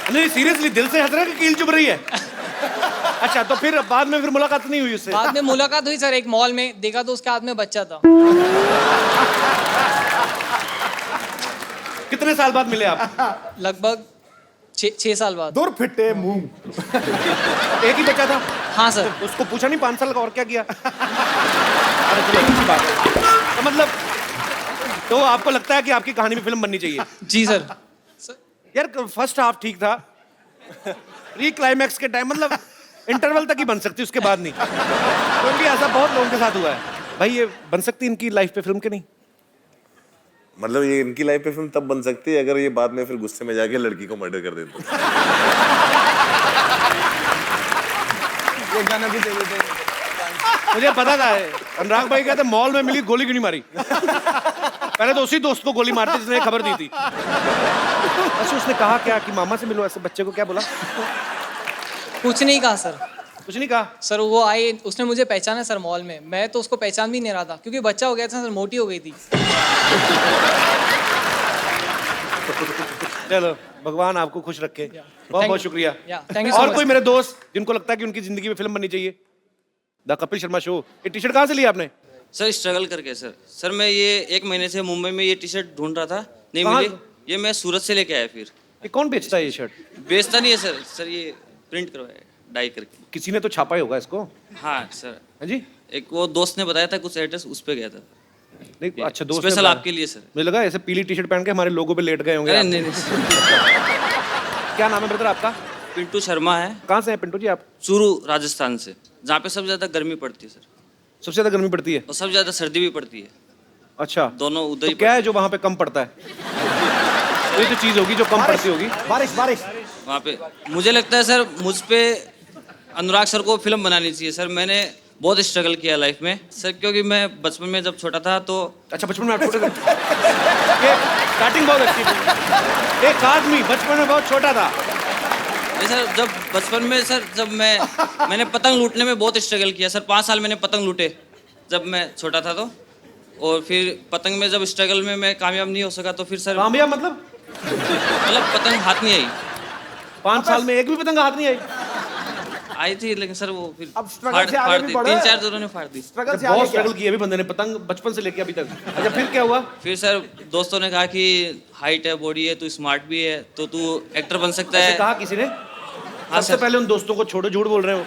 नहीं सीरियसली दिल से हंस रहा है कि कील चुभ रही है? अच्छा तो फिर बाद में फिर मुलाकात नहीं हुई उससे? बाद में मुलाकात हुई सर एक मॉल में, देखा तो उसके हाथ में बच्चा था। कितने साल बाद मिले आप? लगभग 6 साल बाद। दूर फिटे मुंह। एक ही बच्चा था? हाँ सर। उसको पूछा नहीं 5 साल का और क्या किया? अरे चलो अच्छी बात है। तो मतलब तो आपको लगता है कि आपकी कहानी में फिल्म बननी चाहिए? जी सर। यार फर्स्ट हाफ ठीक था, री क्लाइमैक्स के टाइम मतलब इंटरवल तक ही बन सकती, उसके बाद नहीं, क्योंकि ऐसा बहुत लोगों के साथ हुआ है। भाई ये बन सकती इनकी लाइफ पे फिल्म के नहीं? मतलब ये इनकी लाइफ पे फिल्म तब बन सकती है अगर ये बाद में फिर गुस्से में जाके लड़की को मर्डर कर देते। ये गाना भी जरूर है। मुझे पता था अनुराग भाई कहते मॉल में मिली गोली क्यों नहीं मारी। पहले तो उसी दोस्त को गोली मारती जिसने खबर दी थी। अच्छा उसने कहा क्या कि मामा से मिलो, ऐसे बच्चे को क्या बोला? कुछ नहीं कहा सर। कुछ नहीं कहा? सर वो आई, उसने मुझे पहचाना सर मॉल में, मैं तो उसको पहचान भी नहीं रहा था क्योंकि बच्चा हो गया था सर, मोटी हो गई थी। चलो भगवान आपको खुश रखे। बहुत बहुत शुक्रिया। थैंक यू सो और मच। कोई मेरे दोस्त जिनको लगता है कि उनकी जिंदगी में फिल्म बननी चाहिए? The Kapil Sharma show. ये टी शर्ट कहाँ से लिया आपने? सर स्ट्रगल करके सर मैं ये 1 महीने से मुंबई में ये टी शर्ट ढूंढ रहा था, नहीं कहाँ? मिली। ये मैं सूरत से लेके आया। फिर ये कौन बेचता है ये शर्ट? बेचता नहीं है सर ये प्रिंट करवाया डाई करके। किसी ने तो छापा ही होगा इसको। हाँ सर। हाँ जी। एक वो दोस्त ने बताया था कुछ एड्रेस, उस पे गया था। नहीं अच्छा दोस्त ने स्पेशल बताया। आपके लिए सर। मुझे लगा ऐसे पीली टी शर्ट पहन के हमारे लोगों पे लेट गए होंगे अरे आप। नहीं। क्या नाम है ब्रदर आपका? पिंटू शर्मा है। कहाँ से हैं पिंटू जी आप? चूरू राजस्थान से, जहाँ पे सबसे ज्यादा गर्मी पड़ती है सर। सबसे ज्यादा गर्मी पड़ती है और सबसे ज्यादा सर्दी भी पड़ती है। अच्छा दोनों उधर तो क्या है जो वहाँ पे कम पड़ता है? ये तो चीज होगी जो कम पड़ती होगी। बारिश बारिश। वहाँ पे मुझे लगता है सर मुझ पे अनुराग सर को फिल्म बनानी चाहिए सर। मैंने बहुत स्ट्रगल किया लाइफ में सर, क्योंकि मैं बचपन में जब छोटा था तो। अच्छा बचपन में आप छोटे थे? ये स्टार्टिंग बहुत अच्छी थी। एक आदमी बचपन में बहुत छोटा था। नहीं सर, जब बचपन में सर जब मैंने पतंग लूटने में बहुत स्ट्रगल किया सर। 5 साल मैंने पतंग लूटे जब मैं छोटा था तो। और फिर पतंग में जब स्ट्रगल में मैं कामयाब नहीं हो सका तो फिर सर। कामयाब मतलब पतंग हाथ नहीं आई। 5 साल में एक भी पतंग हाथ नहीं आई? आई थी लेकिन सर वो फिर अब स्ट्रगल से आगे भी बढ़े। 3-4 जोरों ने फाड़ दी। स्ट्रगल से बहुत आगे स्ट्रगल किया अभी बंदे ने पतंग बचपन से लेके अभी तक। अच्छा फिर क्या हुआ? फिर सर दोस्तों ने कहा कि हाइट है, बॉडी है, तू स्मार्ट भी है, तो तू एक्टर बन सकता ऐसे है। कहा किसी ने? हाँ सबसे सर। पहले उन दोस्तों को छोड़ो, झूठ बोल रहे हो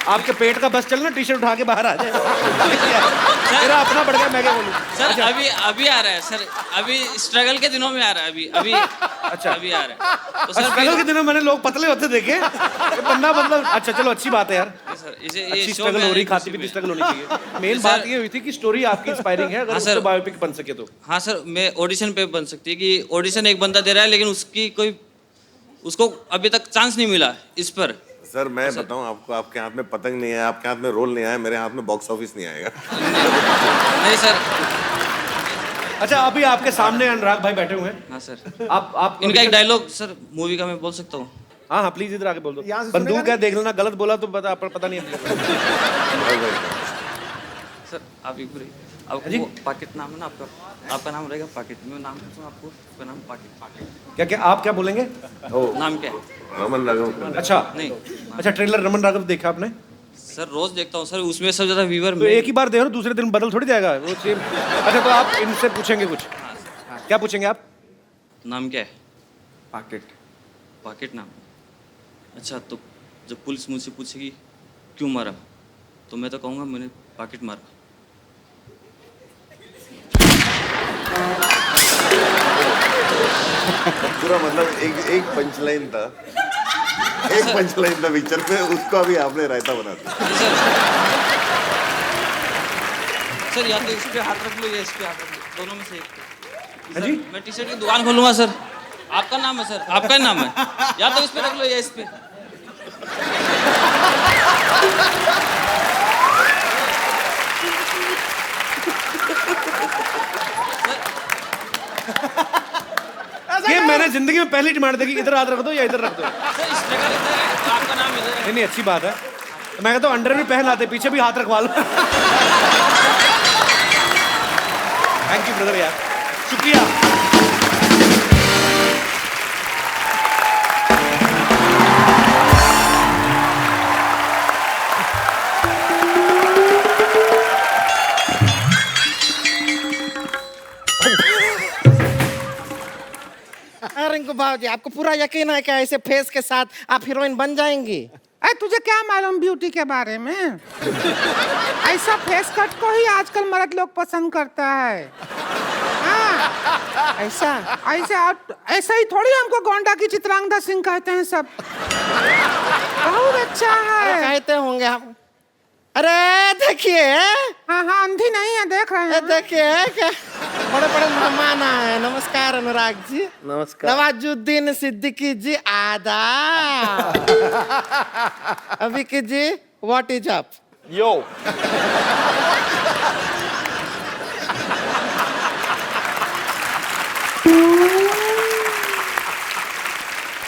आपके पेट का बस चलना, टी शर्ट उठा के बाहर आ जाए। मेरा अपना बढ़ गया, मैं क्या बोलूं? सर अभी आ रहा है सर, अभी स्ट्रगल के दिनों में आ रहा है अभी। अच्छा अभी आ रहा है तो सर। स्ट्रगल के दिनों मैंने लोग पतले होते देखे, ये बंदा मतलब अच्छा चलो अच्छी बात है यार। सर इसे अच्छी स्ट्रगल हो रही, खाती पीती स्ट्रगल होनी चाहिए। मेन बात ये हुई थी कि स्टोरी आपकी इंस्पायरिंग है, अगर उससे बायोपिक बन सके तो। हाँ सर, मैं ऑडिशन पे बन सकती है कि ऑडिशन एक बंदा दे रहा है लेकिन उसको अभी तक चांस नहीं मिला इस पर। सर मैं बताऊं आपको, आपके हाथ में पतंग नहीं है, आपके हाथ में रोल नहीं आया, मेरे हाथ में बॉक्स ऑफिस नहीं आएगा। नहीं सर। अच्छा अभी आपके सामने अनुराग भाई बैठे हुए हैं। हाँ सर। आप इनका एक डायलॉग सर मूवी का मैं बोल सकता हूँ? हाँ हाँ प्लीज इधर आके बोल दो। यहाँ से बंदूक सुनेगा है, देख लेना, गलत बोला तो पता नहीं है। सर आप एक बार अब वो पाकिट नाम है ना आपका नाम रहेगा पाकिट, मैं नाम कहता हूँ आपको, आपका नाम पाकिट। क्या क्या आप क्या बोलेंगे? नाम क्या है? रमन राघव। अच्छा नहीं अच्छा, ट्रेलर रमन राघव देखा आपने? सर रोज देखता हूँ सर, उसमें सबसे ज्यादा व्यूअर तो एक ही बार देखो, दूसरे दिन बदल थोड़ी जाएगा वो सेम। अच्छा तो आप इनसे पूछेंगे कुछ, क्या पूछेंगे आप? नाम क्या है? पाकिट। पाकिट नाम। अच्छा तो जब पुलिस मुझसे पूछेगी क्यों मारा, तो मैं तो कहूँगा मैंने पाकिट मारा। पूरा मतलब एक पंचलाइन था, एक पंचलाइन था पिक्चर पे, उसको अभी आपने रायता बना दिया। सर या तो इस पे हाथ रख लो या इस पे हाथ रख लो, दोनों में से एक। हाँ जी? मैं टी शर्ट की दुकान खोलूंगा सर। आपका नाम है सर, आपका ही नाम है, या तो इस पे रख लो या इस पे। ये मैंने जिंदगी में पहली डिमांड देखी, इधर हाथ रख दो या इधर रख दो। सर इस जगह इधर है, तो आपका नाम इधर है। नहीं अच्छी बात है, मैं कहता हूँ अंडर भी पहन आते, पीछे भी हाथ रखवा लो। थैंक यू ब्रदर यार, शुक्रिया। रिंकू भाजी, आपको पूरा यकीन है क्या ऐसे फेस के साथ आप हीरोइन बन जाएंगी? अरे तुझे क्या मालूम ब्यूटी के बारे में? ऐसा फेस कट को ही आजकल मर्द लोग पसंद करता है। हाँ, ऐसा ऐसा ही थोड़ी हमको गोंडा की चित्रांगदा सिंह कहते हैं सब। बहुत अच्छा है। कहते होंगे हम। अरे देखिए, हाँ हाँ अंधी नहीं है, देख रहे हैं। देखिए बड़े बड़े मेहमान आए। नमस्कार अनुराग जी। नमस्कार। नवाजुद्दीन सिद्दीकी जी आदाब। अभिकी जी व्हाट इज अप? यो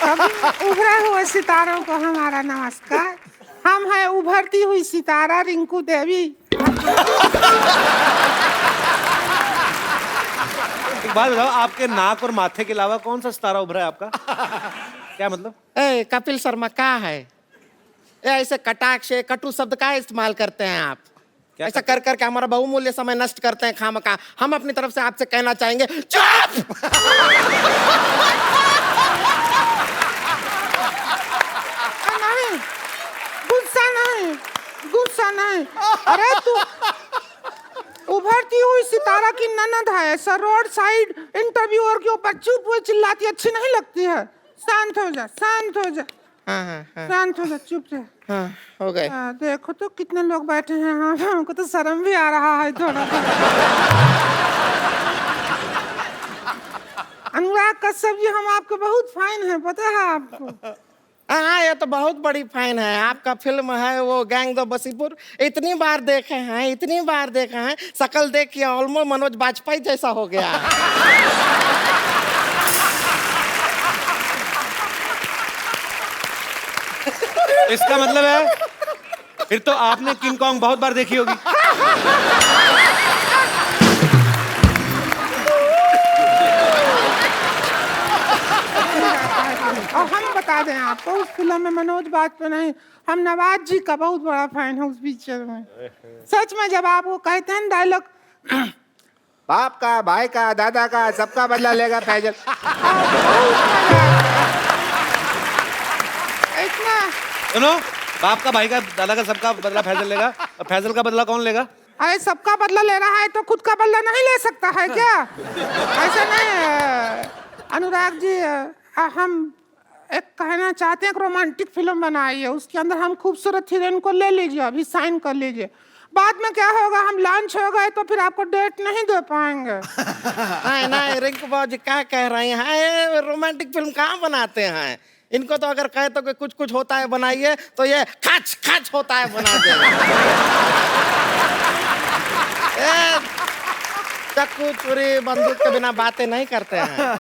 अभी उभरे हुए सितारों को हमारा नमस्कार। हम हैं उभरती हुई सितारा रिंकू देवी। एक बात बताओ, आपके नाक और माथे के अलावा कौन सा सितारा उभरा है आपका? क्या मतलब? ए कपिल शर्मा क्या है? ऐसे कटाक्ष कटु शब्द का इस्तेमाल करते हैं आप? ऐसा कर करके हमारा बहुमूल्य समय नष्ट करते हैं खामखा। हम अपनी तरफ से आपसे कहना चाहेंगे चुप। नहीं, गुस्सा नहीं। अरे तू उभरती हुई सितारा की ननद है, सर रोड साइड इंटरव्यूअर के ऊपर चुप हुए चिल्लाती अच्छी नहीं लगती है। शांत हो जा, शांत हो जा। शांत हो जा, चुप रह। हाँ, हो गए। देखो तो कितने लोग बैठे हैं। हाँ, हमको तो शर्म भी आ रहा है थोड़ा। अनुराग कश्यप जी, हम आपके बहुत फाइन हैं, पता है आपको? हाँ ये तो बहुत बड़ी फैन है। आपका फिल्म है वो गैंग ऑफ वसीपुर, इतनी बार देखे हैं, शकल देख के ऑलमोस्ट मनोज बाजपेयी जैसा हो गया। इसका मतलब है फिर तो आपने किंग कॉन्ग बहुत बार देखी होगी। और हम बता दें आपको, उस फिल्म में मनोज बाजपेयी नहीं, हम नवाज जी का बहुत बड़ा फैन है उस पिक्चर में। सच में जब आप वो कहते हैं डायलॉग, बाप का, भाई का, दादा का, सबका बदला लेगा फैजल। इतना सुनो, बाप का, भाई का, दादा का, सबका बदला फैजल लेगा, और फैजल का बदला कौन लेगा? अरे सबका बदला ले रहा है तो खुद का बदला नहीं ले सकता है क्या? ऐसा नहीं अनुराग जी, हम एक कहना चाहते हैं, एक रोमांटिक फिल्म बनाई है, उसके अंदर हम खूबसूरत हीरोइन को ले लीजिए, अभी साइन कर लीजिए। बाद में क्या होगा, हम लॉन्च हो गए तो फिर आपको डेट नहीं दे पाएंगे। नहीं रिंकू बाबू क्या कह रहे हैं? रोमांटिक फिल्म कहाँ बनाते हैं? इनको तो अगर कहे तो कि कुछ कुछ होता है बनाइए, तो ये खच खच होता है बना दे। चक्कू चुरी बंदूक के बिना बातें नहीं करते हैं।